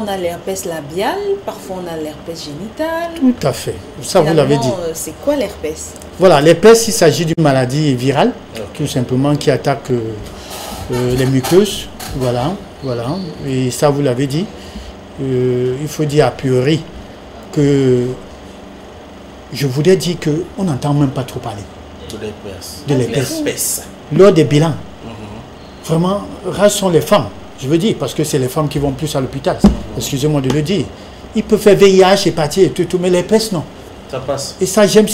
On a l'herpès labial, parfois on a l'herpès génital. Tout à fait. Ça, vous l'avez dit. C'est quoi l'herpès? Voilà, l'herpès, il s'agit d'une maladie virale, tout simplement, qui attaque les muqueuses. Voilà. Et ça, vous l'avez dit. Il faut dire a priori que je voudrais dire qu'on n'entend même pas trop parler de l'herpès. Lors des bilans, vraiment, rares sont les femmes. Je veux dire, parce que c'est les femmes qui vont plus à l'hôpital. Excusez-moi de le dire. Ils peuvent faire VIH, hépatite et tout, mais l'herpès, non. Ça passe. Et ça, j'aime.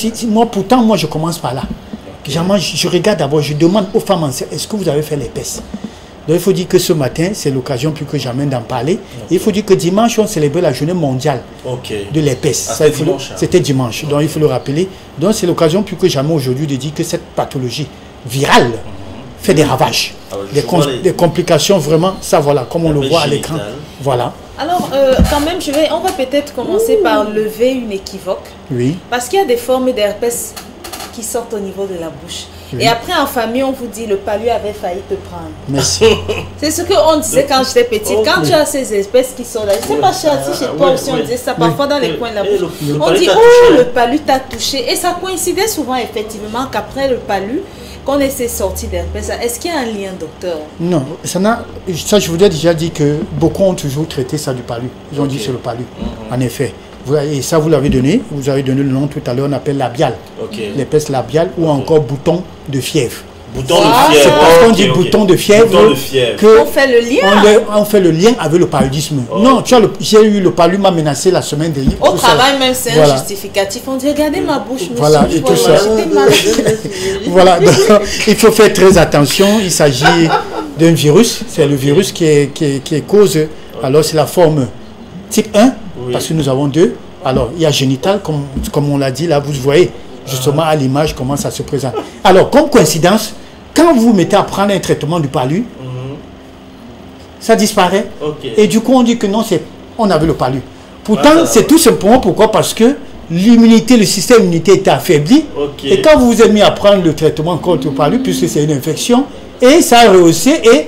Pourtant, je commence par là. Je regarde d'abord, je demande aux femmes enceintes, est-ce que vous avez fait l'herpès? Donc, il faut dire que ce matin, c'est l'occasion plus que jamais d'en parler. Et il faut dire que dimanche, on célébrait la journée mondiale de l'herpès. C'était dimanche, donc il faut le rappeler. Donc, c'est l'occasion plus que jamais aujourd'hui de dire que cette pathologie virale fait des ravages, des complications vraiment, ça voilà, comme on le voit à l'écran. Voilà. Alors, quand même, on va peut-être commencer par lever une équivoque. Oui. Parce qu'il y a des formes d'herpès qui sortent au niveau de la bouche. Oui. Et après, en famille, on vous dit, le palu avait failli te prendre. Merci. C'est ce qu'on disait quand j'étais petite. Quand tu as ces espèces qui sortent là, je ne sais pas si chez toi aussi on disait ça, parfois dans les coins de la bouche. On dit, oh, le palu t'a touché. Et ça coïncidait souvent, effectivement, qu'après le palu, qu'on ait ces sorties d'herpès. Est-ce qu'il y a un lien, docteur? Non, ça je vous ai déjà dit que beaucoup ont toujours traité ça du palu. Ils ont dit c'est le palu, en effet. Et ça, vous l'avez donné, vous avez donné le nom tout à l'heure, on appelle labial. L'herpès labial ou encore bouton de fièvre. Bouton de fièvre. C'est parce qu'on dit bouton de fièvre qu'on fait le lien. On fait le lien avec le paludisme. Non, j'ai eu le palu m'a menacé la semaine dernière. Au travail même, c'est un justificatif. On dit, regardez ma bouche, monsieur. Voilà, et tout ça. Voilà, donc, il faut faire très attention. Il s'agit d'un virus. C'est le virus qui est cause. Alors, c'est la forme type 1, parce que nous avons deux. Alors, il y a génital, comme on l'a dit là, vous voyez justement à l'image comment ça se présente. Alors, comme coïncidence, quand vous vous mettez à prendre un traitement du palu, ça disparaît. Et du coup, on dit que non, on avait le palu. Pourtant, c'est tout simplement pourquoi? Parce que l'immunité, le système immunitaire était affaibli. Et quand vous vous êtes mis à prendre le traitement contre le palu, puisque c'est une infection, et ça a rehaussé et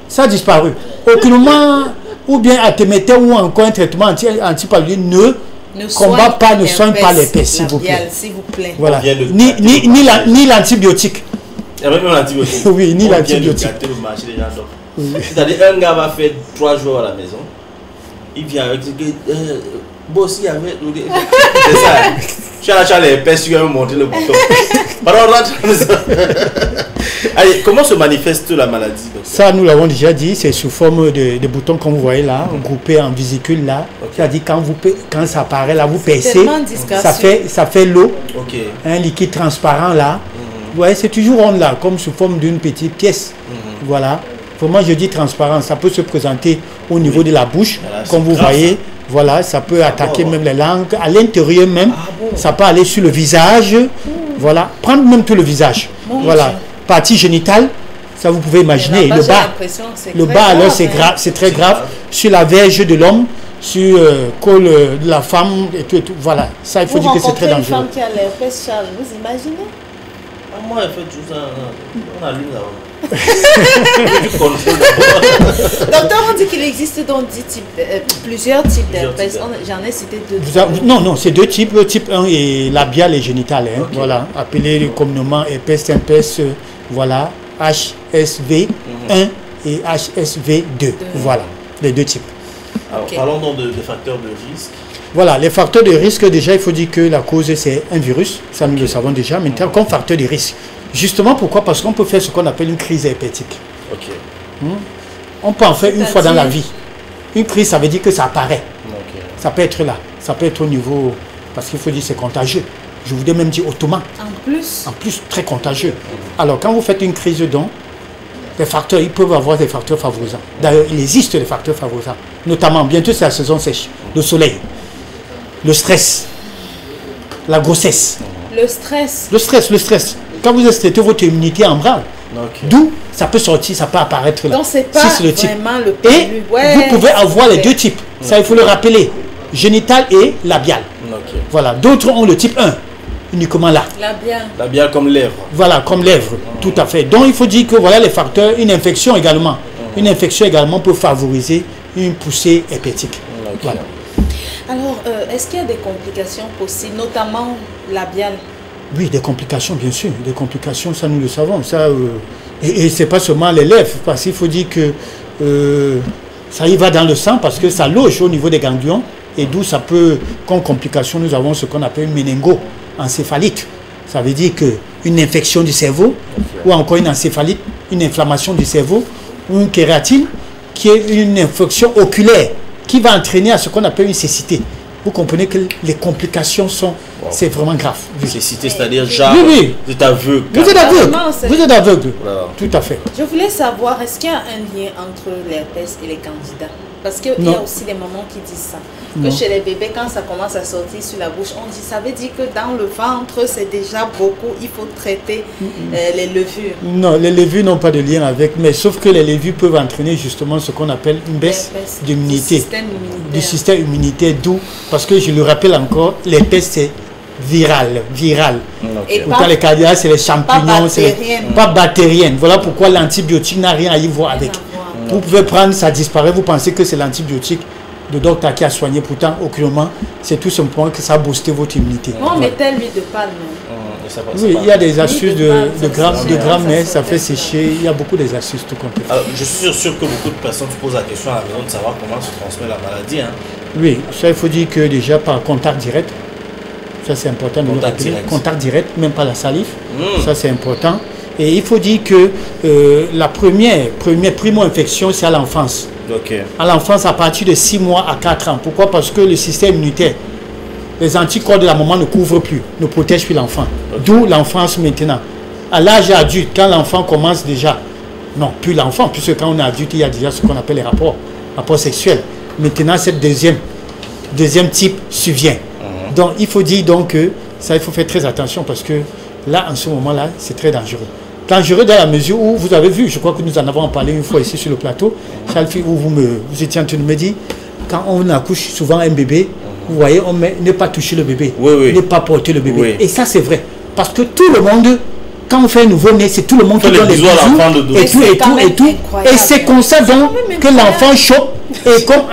ça a disparu. Aucunement, ou bien Artemether ou encore un traitement anti-paludien ne combat pas, ne soigne pas l'herpès, s'il vous plaît. Voilà. Ni l'antibiotique. Même l'antibiotique. Oui, ni l'antibiotique. C'est-à-dire, un gars va faire 3 jours à la maison. Il vient avec boss, il y avait. C'est ça. Tu as l'herpès, tu vas me montrer le bouton. Allez, comment se manifeste la maladie? Ça, nous l'avons déjà dit, c'est sous forme de boutons comme vous voyez là, groupés en vésicules là. C'est-à-dire quand ça apparaît là, vous percez, ça fait l'eau, un liquide transparent là. Vous voyez, c'est toujours rond là, comme sous forme d'une petite pièce. Voilà. Vraiment, je dis transparent, ça peut se présenter au niveau de la bouche, comme vous voyez. Voilà, ça peut attaquer même les langues, à l'intérieur même, ça peut aller sur le visage. Voilà, prendre même tout le visage. Voilà. Partie génitale, ça vous pouvez imaginer. Le bas, alors c'est grave, c'est très grave. Sur la verge de l'homme, sur le col de la femme et tout, et tout. Voilà, ça il faut dire que c'est très dangereux. Une femme qui a l'herpès, Charles, vous imaginez? Moi, elle fait tout ça. On a lu là-bas. Docteur, on dit qu'il existe donc plusieurs types d'herpès. J'en ai cité 2. Non, c'est 2 types. Le type 1 est labial et génital. Voilà, appelé communément herpès simplex. Voilà, HSV 1 et HSV 2. Voilà, les 2 types. Alors, parlons donc des facteurs de risque. Voilà, les facteurs de risque, déjà, il faut dire que la cause, c'est un virus. Ça, nous le savons déjà. Maintenant, comme facteur de risque. Justement, pourquoi? Parce qu'on peut faire ce qu'on appelle une crise herpétique. On peut en faire une fois dans la vie. Une crise, ça veut dire que ça apparaît. Ça peut être là. Ça peut être au niveau... Parce qu'il faut dire que c'est contagieux. Je voudrais même dire autrement. En plus, très contagieux. Alors, quand vous faites une crise donc, les facteurs, ils peuvent avoir des facteurs favorisants. D'ailleurs, il existe des facteurs favorisants. Notamment, bientôt, c'est la saison sèche. Le soleil. Le stress, la grossesse. Le stress. Le stress. Quand vous êtes stressé, votre immunité en branle. D'où ça peut sortir, ça peut apparaître là. Donc c'est pas le type. Vraiment le palu. Et vous pouvez avoir les 2 types. Ça, il faut le rappeler. Génital et labial. Voilà. D'autres ont le type 1. Uniquement là. Labial comme lèvre. Voilà, comme lèvre. Tout à fait. Donc il faut dire que voilà les facteurs. Une infection également. Une infection également peut favoriser une poussée herpétique. Voilà. Alors, est-ce qu'il y a des complications possibles, notamment labiales? Oui, des complications, bien sûr. Des complications, ça nous le savons. Ça, et ce n'est pas seulement les lèvres, parce qu'il faut dire que ça y va dans le sang, parce que ça loge au niveau des ganglions, et d'où ça peut, comme complication, nous avons ce qu'on appelle une méningo-encéphalite. Ça veut dire qu'une infection du cerveau, ou encore une encéphalite, une inflammation du cerveau, ou une kératine, qui est une infection oculaire, qui va entraîner à ce qu'on appelle une cécité. Vous comprenez que les complications sont... C'est vraiment grave. Cécité, c'est-à-dire genre... Oui. Vous êtes aveugle. Vous êtes aveugle. Vous êtes aveugle. Voilà. Tout à fait. Je voulais savoir, est-ce qu'il y a un lien entre l'herpès et les candidats? Parce qu'il y a aussi des mamans qui disent ça. Que chez les bébés, quand ça commence à sortir sur la bouche, on dit, ça veut dire que dans le ventre, c'est déjà beaucoup, il faut traiter les levures. Non, les levures n'ont pas de lien avec, mais sauf que les levures peuvent entraîner justement ce qu'on appelle une baisse d'immunité. Du système immunitaire, d'où, parce que je le rappelle encore, l'herpès c'est viral. Et pourtant les cardiaques, c'est les champignons, pas bactérienne. Voilà pourquoi l'antibiotique n'a rien à y voir avec. Vous pouvez prendre, ça disparaît, vous pensez que c'est l'antibiotique de docteur qui a soigné, pourtant aucunement, c'est tout simplement que ça a boosté votre immunité. On mettait l'huile de palme. Oui, il y a des astuces de grammaire, ça fait sécher, il y a beaucoup des astuces tout compte. Alors, je suis sûr que beaucoup de personnes se posent la question à la maison de savoir comment se transmet la maladie. Hein. Oui, ça il faut dire que déjà par contact direct, ça c'est important de le rappeler. Contact direct, même pas la salive, ça c'est important. Et il faut dire que la première primo-infection, c'est à l'enfance. À l'enfance, à partir de 6 mois à 4 ans. Pourquoi? Parce que le système immunitaire, les anticorps de la maman ne couvrent plus, ne protègent plus l'enfant. D'où l'enfance maintenant. À l'âge adulte, quand l'enfant commence déjà, non, plus l'enfant, puisque quand on est adulte, il y a déjà ce qu'on appelle les rapports sexuels. Maintenant, cette deuxième type survient. Donc, il faut dire donc que ça, il faut faire très attention parce que là, en ce moment-là, c'est très dangereux. Dangereux dans la mesure où vous avez vu, je crois que nous en avons parlé une fois ici sur le plateau, Chalfi, où vous étiez en train de me dire, quand on accouche souvent un bébé, vous voyez, on met ne pas toucher le bébé, ne pas porter le bébé. Et ça, c'est vrai. Parce que tout le monde, quand on fait un nouveau-né, c'est tout le monde qui donne les bisous et tout. Et c'est comme ça donc que l'enfant chope. Et comme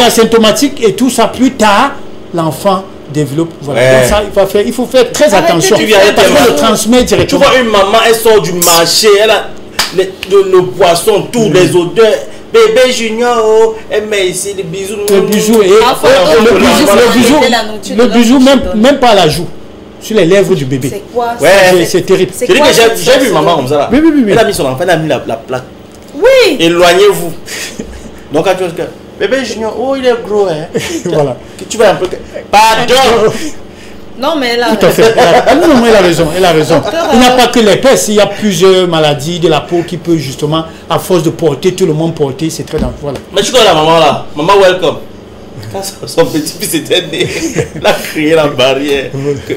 asymptomatique et tout ça, plus tard, l'enfant développe. Voilà. Donc ça, il faut faire très attention. Parce qu'on le transmet directement. Tu vois une maman, elle sort du marché, elle a le poisson, tous les odeurs. Bébé Junior, elle met ici les bisous. Le bisou, même pas à la joue, sur les lèvres du bébé. C'est quoi? C'est terrible. C'est que j'ai vu maman comme ça là. Elle a mis son enfant, elle a mis la plaque. Oui. Éloignez-vous. Donc quand tu vois que bébé Junior, oh il est gros hein. Voilà. Tu vas un peu. Pardon. Non, mais elle a tout à fait. Elle a raison. Il n'y a pas que l'herpès, il y a plusieurs maladies de la peau qui peuvent justement, à force de porter, tout le monde porter, c'est très dangereux. Voilà. Mais tu connais la maman là, maman welcome. Quand son petit-fils était né, il a créé la barrière.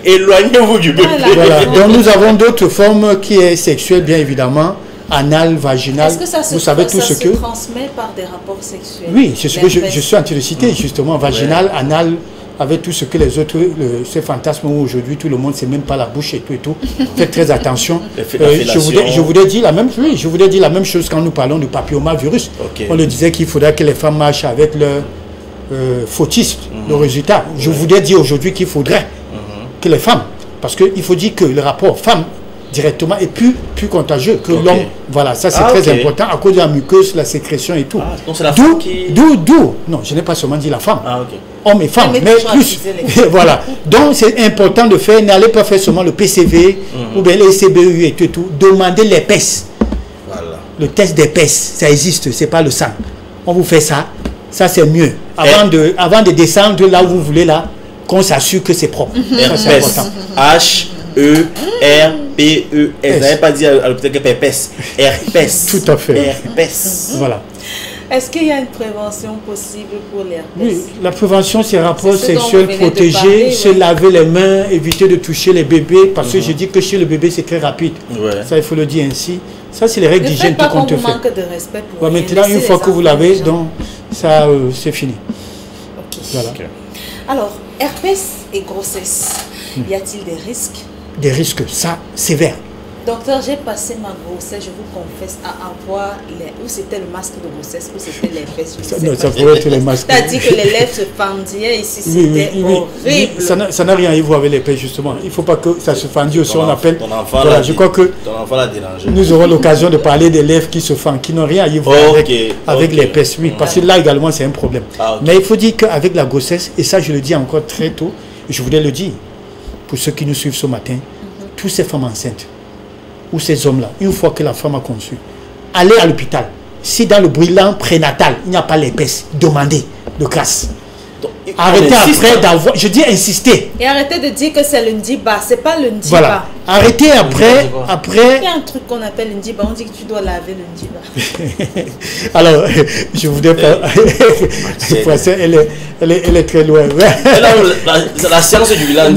Éloignez-vous du bébé. Voilà. Donc nous avons d'autres formes qui est sexuelle, bien évidemment. Anal, vaginal. Est-ce que ça se, vous savez tout ce que transmet par des rapports sexuels? Oui, c'est ce que je suis en train de citer, justement, vaginal, anal, avec tout ce que les autres, ces fantasmes où aujourd'hui tout le monde ne sait même pas la bouche et tout. Faites très attention. Je voudrais dire la même chose quand nous parlons du papillomavirus. On le disait qu'il faudrait que les femmes marchent avec leur fautisme, le résultat. Je voudrais dire aujourd'hui qu'il faudrait que les femmes, parce qu'il faut dire que le rapport femme directement est plus contagieux que l'homme. Voilà, ça c'est très important à cause de la muqueuse, la sécrétion et tout. Donc c'est la femme qui... D'où non, je n'ai pas seulement dit la femme. Homme et femme, mais plus. Voilà. Donc c'est important de faire, n'allez pas faire seulement le PCV ou bien les CBU et tout. Demandez l'épaisse. Voilà. Le test d'épaisse, ça existe, c'est pas le sang. On vous fait ça, ça c'est mieux. Avant de descendre là où vous voulez là, qu'on s'assure que c'est propre. C'est important. H-E-R-P-E-S. Vous n'avez pas dit à l'hôpital que herpès. Herpès. Tout à fait. Herpès. Voilà. Est-ce qu'il y a une prévention possible pour l'herpès? Oui, la prévention, c'est rapport sexuel protégé, se laver les mains, éviter de toucher les bébés, parce que je dis que chez le bébé, c'est très rapide. Ça, il faut le dire ainsi. Ça, c'est les règles d'hygiène tout compte fait. Manque de respect pour maintenant, une fois que vous l'avez, donc ça, c'est fini. Voilà. Alors, herpès et grossesse, y a-t-il des risques? Des risques, ça, sévères. Docteur, j'ai passé ma grossesse, je vous confesse, à avoir ou c'était le masque de grossesse, ou c'était les fesses. Non, ça pourrait être les masques. Tu as dit que les lèvres se fendillaient ici, c'était horrible. Oui, ça n'a rien à voir avec les fesses, justement. Il ne faut pas que ça se fendille aussi, on appelle. Ton enfant voilà, je crois que ton enfant l'a dérangé. Nous aurons l'occasion de parler des lèvres qui se fendent, qui n'ont rien à y voir avec les fesses. Oui, parce que là également, c'est un problème. Mais il faut dire qu'avec la grossesse, et ça je le dis encore très tôt, et je voulais le dire, pour ceux qui nous suivent ce matin, toutes ces femmes enceintes, ou ces hommes-là, une fois que la femme a conçu, allez à l'hôpital. Si dans le bilan prénatal, il n'y a pas l'épaisse, demandez de grâce. Donc, arrêtez après d'avoir... Je dis insister. Et arrêtez de dire que c'est le Ndiba. C'est pas le Ndiba. Voilà. Arrêtez après... Il y a un truc qu'on appelle le Ndiba. On dit que tu dois laver le Ndiba. Alors, je voudrais pas... elle est très loin. La science du bilan.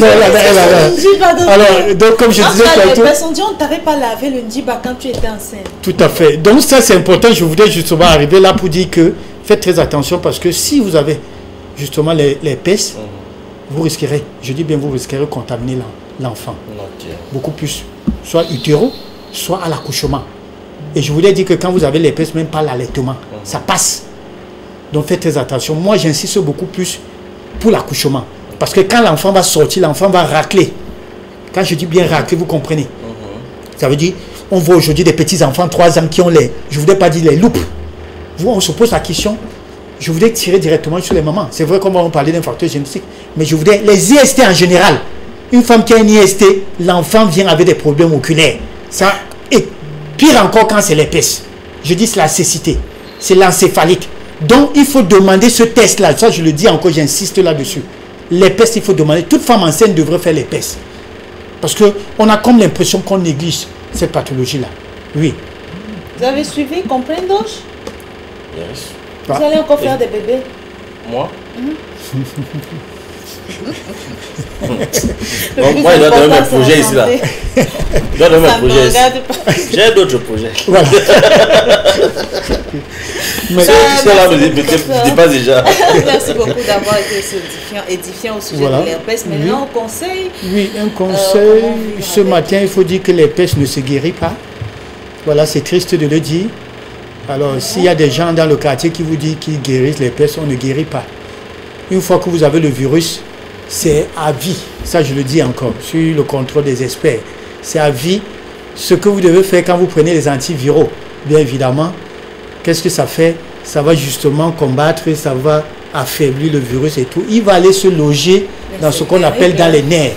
Alors, donc comme je disais... On dit on t'avait pas lavé le Ndiba quand tu étais enceinte. Tout à fait. Donc ça, c'est important. Je voudrais justement arriver là pour dire que faites très attention parce que si vous avez justement les pèses, vous risquerez, je dis bien vous risquerez de contaminer l'enfant. Beaucoup plus, soit utéro, soit à l'accouchement. Et je voulais dire que quand vous avez les pèses, même pas l'allaitement, ça passe. Donc faites très attention. Moi, j'insiste beaucoup plus pour l'accouchement. Parce que quand l'enfant va sortir, l'enfant va racler. Quand je dis bien racler, vous comprenez. Ça veut dire, on voit aujourd'hui des petits-enfants, 3 ans, qui ont les, je ne voudrais pas dire les loupes. Vous, on se pose la question. Je voudrais tirer directement sur les mamans. C'est vrai qu'on va parler d'un facteur génétique, mais je voudrais les IST en général. Une femme qui a une IST, l'enfant vient avec des problèmes oculaires. Ça, et pire encore quand c'est l'épaisse. Je dis c'est la cécité, c'est l'encéphalite. Donc il faut demander ce test-là. Ça, je le dis encore, j'insiste là-dessus. L'épaisse, il faut demander. Toute femme enceinte devrait faire l'épaisse. Parce qu'on a comme l'impression qu'on néglige cette pathologie-là. Oui. Vous avez suivi Comprendo? Yes. Vous allez encore faire des bébés? Moi Donc, moi, je dois donner mes projets ici là. Je dois donner mes projets ici. J'ai d'autres projets. Voilà. Mais cela me dépasse déjà. Merci beaucoup d'avoir été édifiant au sujet de l'herpès. Maintenant, un conseil. Oui, un conseil. Ce matin, il faut dire que l'herpès ne se guérit pas. Voilà, c'est triste de le dire. Alors, s'il y a des gens dans le quartier qui vous disent qu'ils guérissent l'herpès, on ne guérit pas. Une fois que vous avez le virus, c'est à vie. Ça, je le dis encore, sur le contrôle des experts. C'est à vie. Ce que vous devez faire quand vous prenez les antiviraux, bien évidemment, qu'est-ce que ça fait? Ça va justement combattre, ça va affaiblir le virus et tout. Il va aller se loger dans ce qu'on appelle dans les nerfs.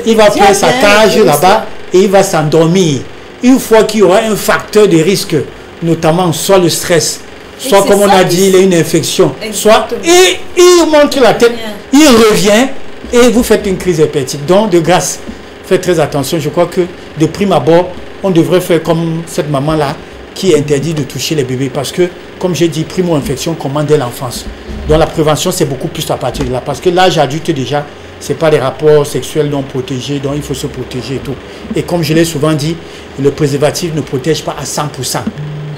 Il va faire sa cage là-bas et il va s'endormir. Une fois qu'il y aura un facteur de risque, notamment soit le stress, soit comme on a dit, il a une infection, soit et il monte la tête, il revient et vous faites une crise hépatique. Donc de grâce, faites très attention. Je crois que de prime abord, on devrait faire comme cette maman-là qui interdit de toucher les bébés parce que, comme j'ai dit, primo-infection commence dès l'enfance. Donc la prévention, c'est beaucoup plus à partir de là. Parce que l'âge adulte déjà, ce n'est pas des rapports sexuels non protégés, donc il faut se protéger et tout. Et comme je l'ai souvent dit, le préservatif ne protège pas à 100%.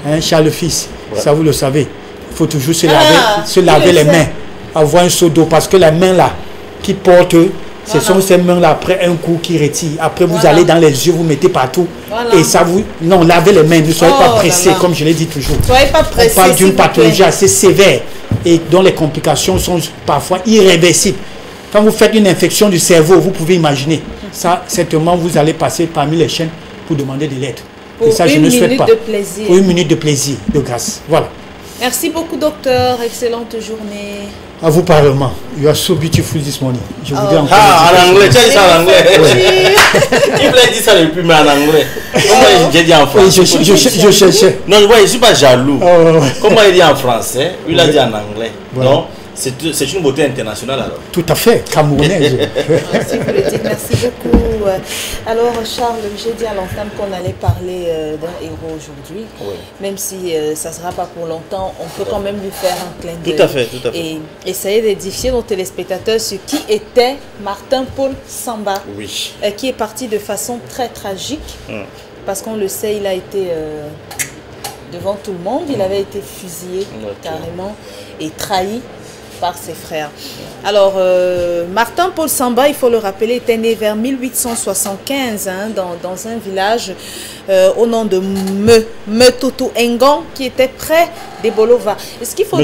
Hein, Charles fils, ça vous le savez. Il faut toujours se laver les mains, avoir un seau d'eau, parce que la main là, qui porte, ce sont ces mains-là, après un coup qui retire. Après, vous allez dans les yeux, vous mettez partout. Et ça vous... Non, lavez les mains, ne soyez pas pressés, comme je l'ai dit toujours. Soyez pas pressés. On parle d'une pathologie assez sévère et dont les complications sont parfois irréversibles. Quand vous faites une infection du cerveau, vous pouvez imaginer. Ça, certainement, vous allez passer parmi les chaînes pour demander de l'aide. Et ça, je ne souhaite pas. Pour une minute de plaisir, de grâce. Voilà. Merci beaucoup, docteur. Excellente journée. À vous, parlement. You are so beautiful this morning. Je vous dis encore. Ah, en anglais, tu as dit ça en anglais. Il voulait dire ça depuis, mais en anglais. Comment j'ai dit en français? Je cherchais. Non, je ne suis pas jaloux. Comment il dit en français? Il a dit en anglais. Donc, c'est une beauté internationale alors. Tout à fait, camerounaise. Merci, vous le dites. Merci beaucoup. Alors, Charles, j'ai dit à l'entame qu'on allait parler d'un héros aujourd'hui. Oui. Même si ça ne sera pas pour longtemps, on peut quand même lui faire un clin d'œil. Tout à fait, tout à fait. Et essayer d'édifier nos téléspectateurs sur qui était Martin-Paul Samba. Oui. Qui est parti de façon très tragique. Parce qu'on le sait, il a été devant tout le monde. Il avait été fusillé carrément et trahi par ses frères. Alors, Martin Paul Samba, il faut le rappeler, était né vers 1875 hein, dans un village au nom de Metoto Engon, qui était près des Bolova. Est-ce qu'il faut